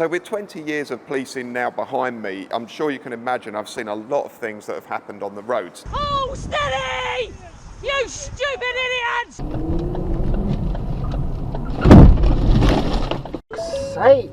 So with 20 years of policing now behind me, I'm sure you can imagine I've seen a lot of things that have happened on the roads. Oh, steady! You stupid idiots! Sake!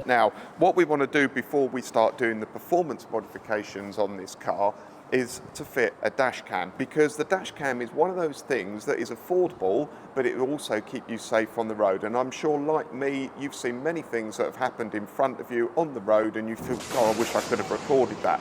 Now, what we want to do before we start doing the performance modifications on this car is to fit a dash cam, because the dash cam is one of those things that is affordable, but it will also keep you safe on the road. And I'm sure, like me, you've seen many things that have happened in front of you on the road and you feel, oh, I wish I could have recorded that.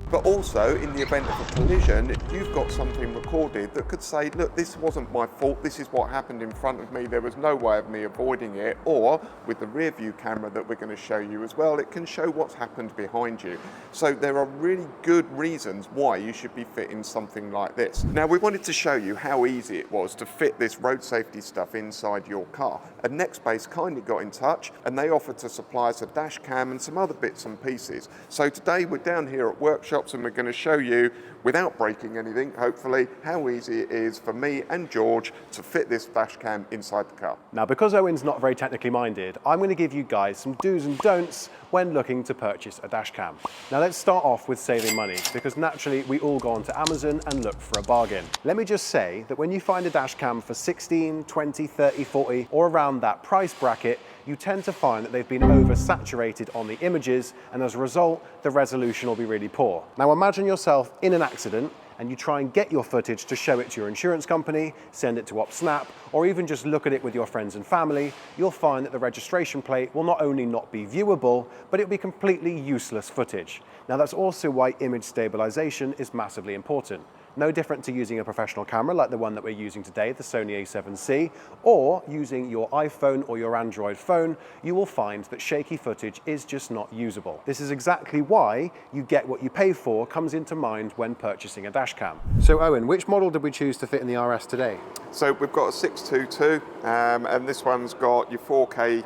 But also, in the event of a collision, you've got something recorded that could say, look, this wasn't my fault, this is what happened in front of me, there was no way of me avoiding it. Or, with the rear view camera that we're going to show you as well, it can show what's happened behind you. So there are really good reasons why you should be fitting something like this. Now, we wanted to show you how easy it was to fit this road safety stuff inside your car. And Nextbase kindly got in touch, and they offered to supply us a dash cam and some other bits and pieces. So today we're down here at workshop, and we're going to show you, without breaking anything, hopefully, how easy it is for me and George to fit this dash cam inside the car. Now, because Owen's not very technically minded, I'm going to give you guys some do's and don'ts when looking to purchase a dash cam. Now, let's start off with saving money, because naturally we all go onto Amazon and look for a bargain. Let me just say that when you find a dash cam for 16, 20, 30, 40, or around that price bracket, you tend to find that they've been oversaturated on the images, and as a result, the resolution will be really poor. Now, imagine yourself in an accident and you try and get your footage to show it to your insurance company, send it to OpSnap, or even just look at it with your friends and family. You'll find that the registration plate will not only not be viewable, but it'll be completely useless footage. Now, that's also why image stabilization is massively important. No different to using a professional camera like the one that we're using today, the Sony a7C, or using your iPhone or your Android phone, you will find that shaky footage is just not usable. This is exactly why you get what you pay for comes into mind when purchasing a dash cam. So Owen, which model did we choose to fit in the RS today? So we've got a 622, and this one's got your 4K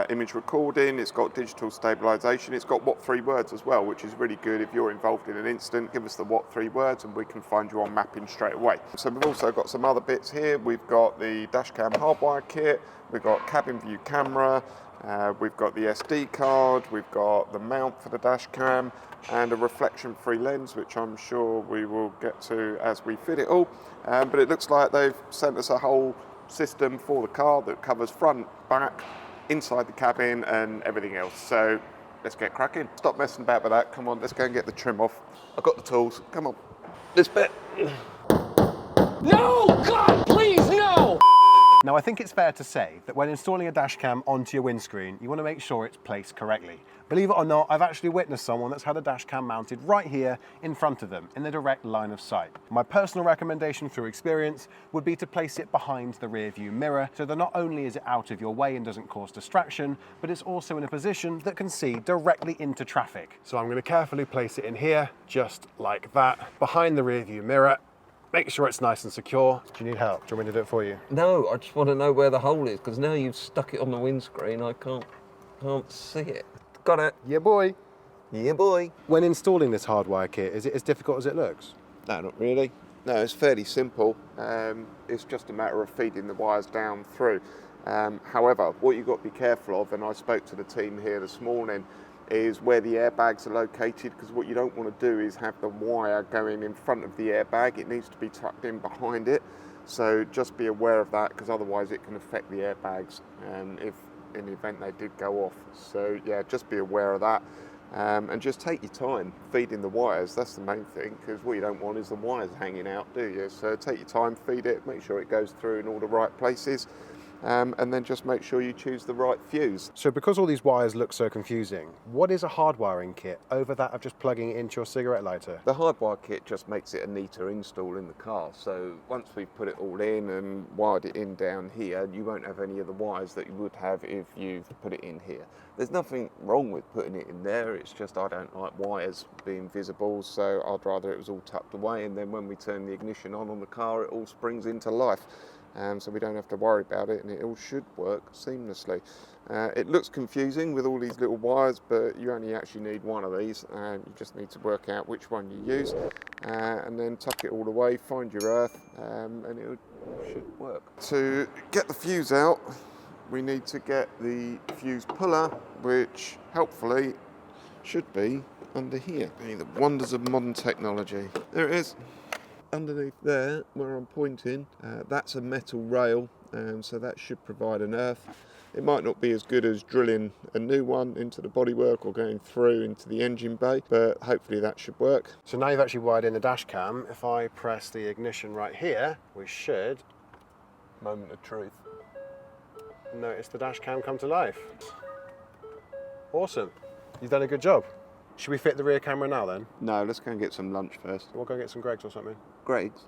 image recording, it's got digital stabilization, it's got what 3 words as well, which is really good. If you're involved in an incident, give us the what 3 words and we can find you on mapping straight away. So we've also got some other bits here. We've got the Dashcam hardwire kit, we've got cabin view camera, we've got the SD card, we've got the mount for the dash cam, and a reflection-free lens, which I'm sure we will get to as we fit it all. But it looks like they've sent us a whole system for the car that covers front, back, inside the cabin and everything else. So let's get cracking. Stop messing about with that. Come on, let's go and get the trim off. I've got the tools. Come on. This bit. No! God, please, no! Now, I think it's fair to say that when installing a dash cam onto your windscreen, you want to make sure it's placed correctly. Believe it or not, I've actually witnessed someone that's had a dash cam mounted right here in front of them, in the direct line of sight. My personal recommendation through experience would be to place it behind the rear view mirror, so that not only is it out of your way and doesn't cause distraction, but it's also in a position that can see directly into traffic. So I'm going to carefully place it in here, just like that, behind the rear view mirror. Make sure it's nice and secure. Do you need help? Do you want me to do it for you? No, I just want to know where the hole is, because now you've stuck it on the windscreen, I can't see it. Got it. Yeah, boy. Yeah, boy. When installing this hardwire kit, is it as difficult as it looks? No, not really. No, it's fairly simple. It's just a matter of feeding the wires down through. However, what you've got to be careful of, and I spoke to the team here this morning, is where the airbags are located, because what you don't want to do is have the wire going in front of the airbag. It needs to be tucked in behind it. So just be aware of that, because otherwise it can affect the airbags if in the event they did go off. So yeah, just be aware of that. And just take your time feeding the wires. That's the main thing, because what you don't want is the wires hanging out, do you? So take your time, feed it, make sure it goes through in all the right places. And then just make sure you choose the right fuse. So because all these wires look so confusing, what is a hardwiring kit over that of just plugging it into your cigarette lighter? The hardwire kit just makes it a neater install in the car. So once we've put it all in and wired it in down here, you won't have any of the wires that you would have if you've put it in here. There's nothing wrong with putting it in there, it's just I don't like wires being visible, so I'd rather it was all tucked away, and then when we turn the ignition on the car, it all springs into life. So we don't have to worry about it, and it all should work seamlessly. It looks confusing with all these little wires, but you only actually need one of these, and you just need to work out which one you use, and then tuck it all away, find your earth, and should work. To get the fuse out, we need to get the fuse puller, which helpfully should be under here. The wonders of modern technology. There it is. Underneath there, where I'm pointing, that's a metal rail, so that should provide an earth. It might not be as good as drilling a new one into the bodywork or going through into the engine bay, but hopefully that should work. So now you've actually wired in the dash cam. If I press the ignition right here, we should Moment of truth. notice the dash cam come to life. Awesome. You've done a good job. Should we fit the rear camera now then? No, let's go and get some lunch first. We'll go get some Greggs or something. Greggs,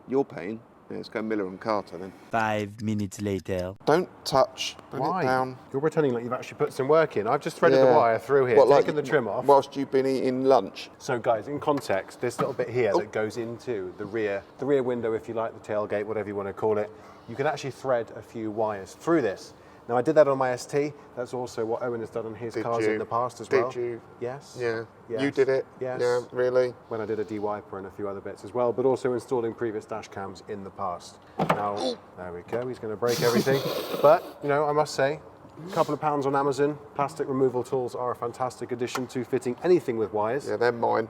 you're paying. Yeah, let's go Miller and Carter then. 5 minutes later. Don't touch. Bring Why? it down. You're pretending like you've actually put some work in. I've just threaded the wire through here, taken the trim off. Whilst you've been eating lunch. So guys, in context, this little bit here that goes into the rear window, if you like, the tailgate, whatever you want to call it, you can actually thread a few wires through this. Now I did that on my ST. That's also what Owen has done on his cars in the past as well. Did you? Yes. Yeah. Yes. You did it? Yes. Yeah, really? When I did a de-wiper and a few other bits as well, but also installing previous dash cams in the past. Now, there we go, he's going to break everything. But, you know, I must say, a couple of pounds on Amazon. Plastic removal tools are a fantastic addition to fitting anything with wires. Yeah, they're mine.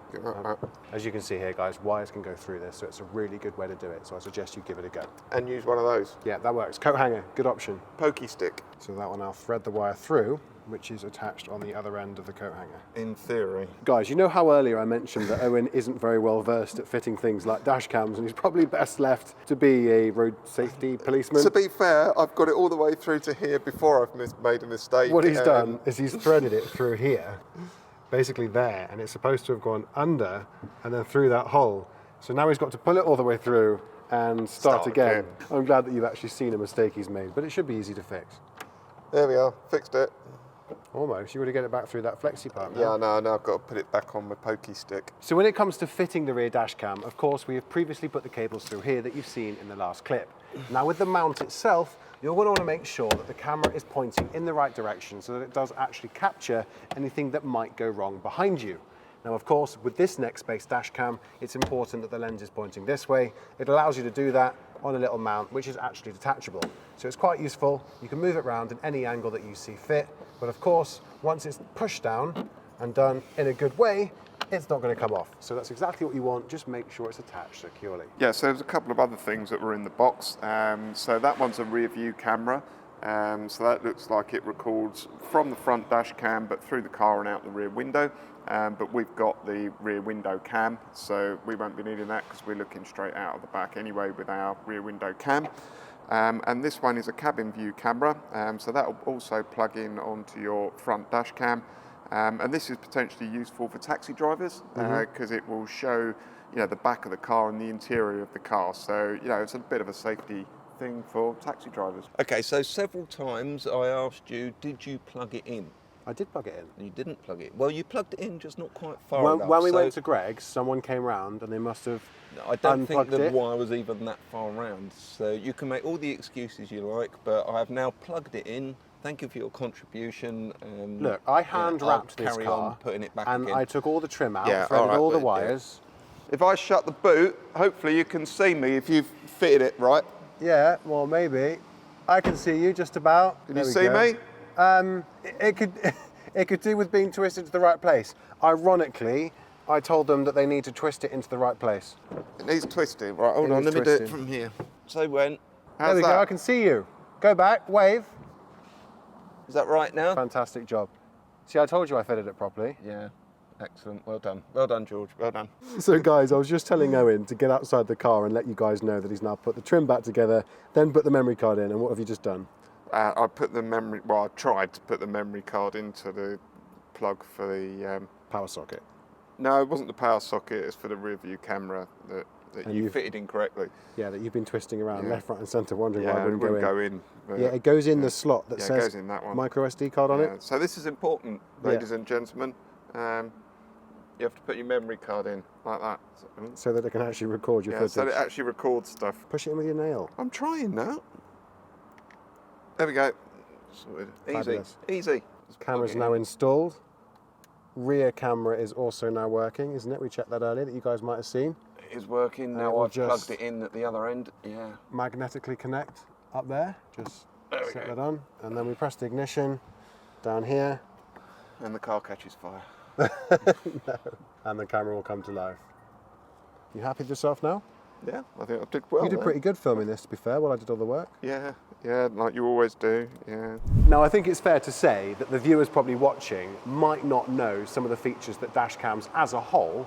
As you can see here, guys, wires can go through this, so it's a really good way to do it. So I suggest you give it a go. And use one of those. Yeah, that works. Coat hanger, good option. Pokey stick. So that will now thread the wire through, which is attached on the other end of the coat hanger. In theory. Guys, you know how earlier I mentioned that Owen isn't very well versed at fitting things like dash cams, and he's probably best left to be a road safety policeman? To be fair, I've got it all the way through to here before I've made a mistake. What he's done is he's threaded it through here, basically there, and it's supposed to have gone under and then through that hole. So now he's got to pull it all the way through and start again. I'm glad that you've actually seen a mistake he's made, but it should be easy to fix. There we are, fixed it. Almost. You got to get it back through that flexi part now. Yeah, no, I've got to put it back on my pokey stick. So when it comes to fitting the rear dash cam, of course, we have previously put the cables through here that you've seen in the last clip. Now with the mount itself, you're going to want to make sure that the camera is pointing in the right direction so that it does actually capture anything that might go wrong behind you. Now, of course, with this Nextbase dash cam, it's important that the lens is pointing this way. It allows you to do that on a little mount, which is actually detachable. So it's quite useful. You can move it around in any angle that you see fit. But of course, once it's pushed down and done in a good way, it's not going to come off. So that's exactly what you want. Just make sure it's attached securely. Yeah, so there's a couple of other things that were in the box. So that one's a rear view camera. So that looks like it records from the front dash cam, but through the car and out the rear window. But we've got the rear window cam, so we won't be needing that because we're looking straight out of the back anyway with our rear window cam. And this one is a cabin view camera, so that will also plug in onto your front dash cam. And this is potentially useful for taxi drivers because it will show, you know, the back of the car and the interior of the car. So, you know, it's a bit of a safety thing for taxi drivers. Okay, so several times I asked you, did you plug it in? I did plug it in. And you didn't plug it. Well, you plugged it in, just not quite far enough. When we went to Greg's, someone came round and they must have I don't think unplugged the it. wire was even that far around. So you can make all the excuses you like, but I have now plugged it in. Thank you for your contribution. Look, I hand wrapped this carry car on putting it back and again. I took all the trim out, Yeah, threaded all the but, yeah. wires. If I shut the boot, hopefully you can see me if you've fitted it right. Yeah, well, maybe. I can see you just about. Can There you we see go. me? It could do with being twisted to the right place. Ironically, I told them that they need to twist it into the right place. It needs twisting. Right, hold It on, needs let me do it twisting. from here. So when? How's There we that? go, I can see you. Go back, wave. Is that right now? Fantastic job. See, I told you I fitted it properly. Yeah, excellent. Well done. Well done, George. Well done. So guys, I was just telling Owen to get outside the car and let you guys know that he's now put the trim back together, then put the memory card in, and what have you just done? I put the memory, well, I tried to put the memory card into the plug for the... Power socket. no, it wasn't the power socket, it's for the rear view camera that And you you've- fitted incorrectly. Yeah, that you've been twisting around Yeah. left, right and centre, wondering Yeah, why it it wouldn't go in. but- Yeah, it goes in the slot that Yeah, it says goes in that one. micro SD card on Yeah, it. so this is important, ladies and gentlemen. You have to put your memory card in like that. So that it can actually record your Yeah, footage. so it actually records stuff. Push it in with your nail. I'm trying now. There we go. Sorted. Easy, Fabulous. easy. Just Camera's plug it now in. installed. Rear camera is also now working, isn't it? We checked that earlier, that you guys might have seen. It is working. it Now will I've just- plugged it in at the other end. Yeah. Magnetically connect up there. Just There we set go. that on, and then we press the ignition down here, And the car catches fire. and the camera will come to life. You happy with yourself now? Yeah, I think I did well. You did there. pretty good filming this, to be fair, while I did all the work. Yeah, yeah, like you always do. Yeah. Now, I think it's fair to say that the viewers probably watching might not know some of the features that dash cams as a whole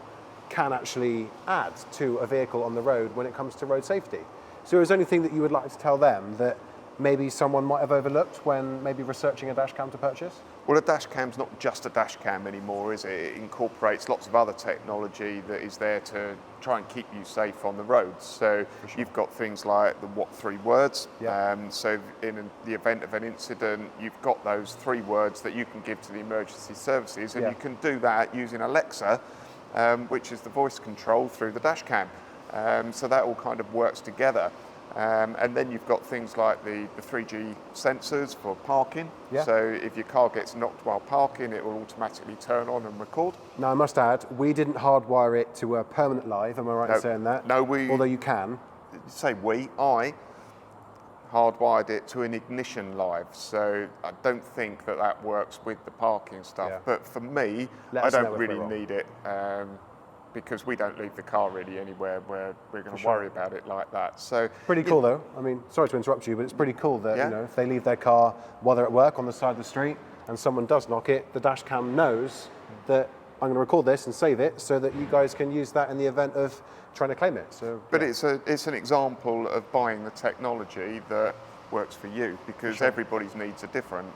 can actually add to a vehicle on the road when it comes to road safety. So is there anything that you would like to tell them that maybe someone might have overlooked when maybe researching a dash cam to purchase? Well, a dash cam's not just a dash cam anymore, is it? It incorporates lots of other technology that is there to try and keep you safe on the roads. So you've got things like the what 3 words. Yeah. So in the event of an incident, you've got those 3 words that you can give to the emergency services, and Yeah. you can do that using Alexa, which is the voice control through the dash cam. So that all kind of works together. And then you've got things like the 3G sensors for parking. Yeah. So if your car gets knocked while parking, it will automatically turn on and record. Now, I must add, we didn't hardwire it to a permanent live, am I right in saying that? No, we... Although you can. I hardwired it to an ignition live. So I don't think that that works with the parking stuff. Yeah. But for me, Let I us know don't if really we're wrong. need it. Because we don't leave the car really anywhere where we're going to sure. worry about it like that. So Pretty cool though. I mean, sorry to interrupt you, but it's pretty cool that Yeah. you know if they leave their car while they're at work on the side of the street and someone does knock it, the dash cam knows that I'm going to record this and save it so that you guys can use that in the event of trying to claim it. So, But yeah. it's an example of buying the technology that works for you, because Sure. everybody's needs are different.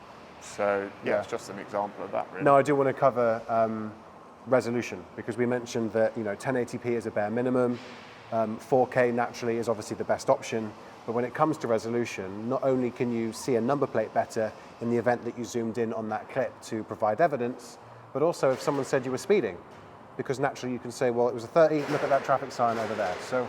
So Yeah. it's just an example of that, really. Now I do want to cover resolution, because we mentioned that 1080p is a bare minimum. 4K naturally is obviously the best option, but when it comes to resolution, not only can you see a number plate better in the event that you zoomed in on that clip to provide evidence, but also if someone said you were speeding, because naturally you can say, well, it was a 30, look at that traffic sign over there. So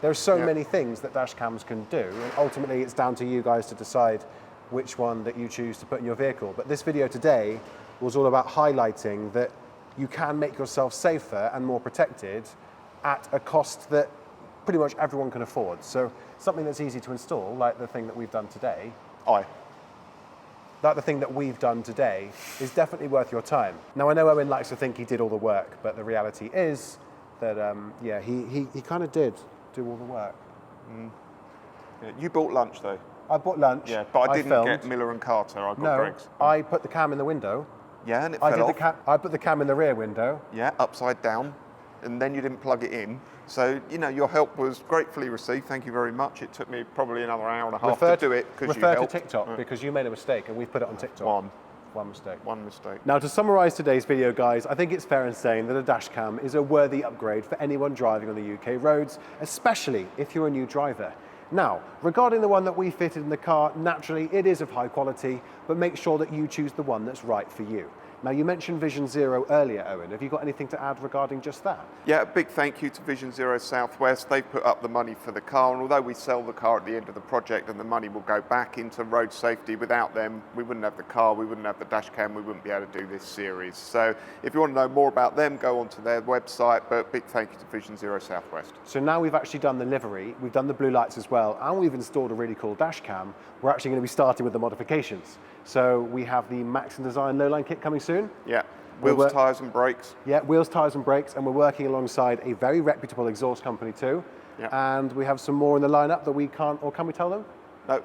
there are so Yeah. many things that dash cams can do, and ultimately it's down to you guys to decide which one that you choose to put in your vehicle. But this video today was all about highlighting that you can make yourself safer and more protected at a cost that pretty much everyone can afford. So something that's easy to install, like the thing that we've done today, is definitely worth your time. Now, I know Owen likes to think he did all the work, but the reality is that, he kind of did do all the work. Yeah, you bought lunch, though. I bought lunch. Yeah, but I didn't filmed. get Miller and Carter. I got No, Greg's. I put the cam in the window. Yeah, and it I fell did off. I put the cam in the rear window. Yeah, upside down, and then you didn't plug it in. So, your help was gratefully received. Thank you very much. It took me probably an hour and a half to do it because you refer helped. to TikTok, because you made a mistake and we've put it on TikTok. One mistake. One mistake. Now, to summarize today's video, guys, I think it's fair in saying that a dash cam is a worthy upgrade for anyone driving on the UK roads, especially if you're a new driver. Now, regarding the one that we fitted in the car, naturally it is of high quality, but make sure that you choose the one that's right for you. Now, you mentioned Vision Zero earlier, Owen. Have you got anything to add regarding just that? Yeah, a big thank you to Vision Zero Southwest. They've put up the money for the car, and although we sell the car at the end of the project and the money will go back into road safety, without them, we wouldn't have the car, we wouldn't have the dash cam, we wouldn't be able to do this series. So if you want to know more about them, go onto their website, but big thank you to Vision Zero Southwest. So now we've actually done the livery, we've done the blue lights as well, and we've installed a really cool dash cam. We're actually going to be starting with the modifications. So we have the Max and Design low-line kit coming soon. Yeah, We'll wheels, work- tyres and brakes. Yeah, wheels, tyres and brakes, and we're working alongside a very reputable exhaust company too. Yeah. And we have some more in the lineup that we can't, or can we tell them? No,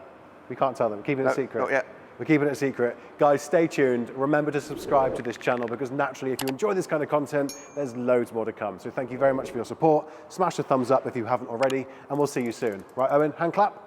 We can't tell them, keeping it No, a secret. not yet. We're keeping it a secret. Guys, stay tuned. Remember to subscribe to this channel, because naturally, if you enjoy this kind of content, there's loads more to come. So thank you very much for your support. Smash the thumbs up if you haven't already, and we'll see you soon. Right, Owen, hand clap.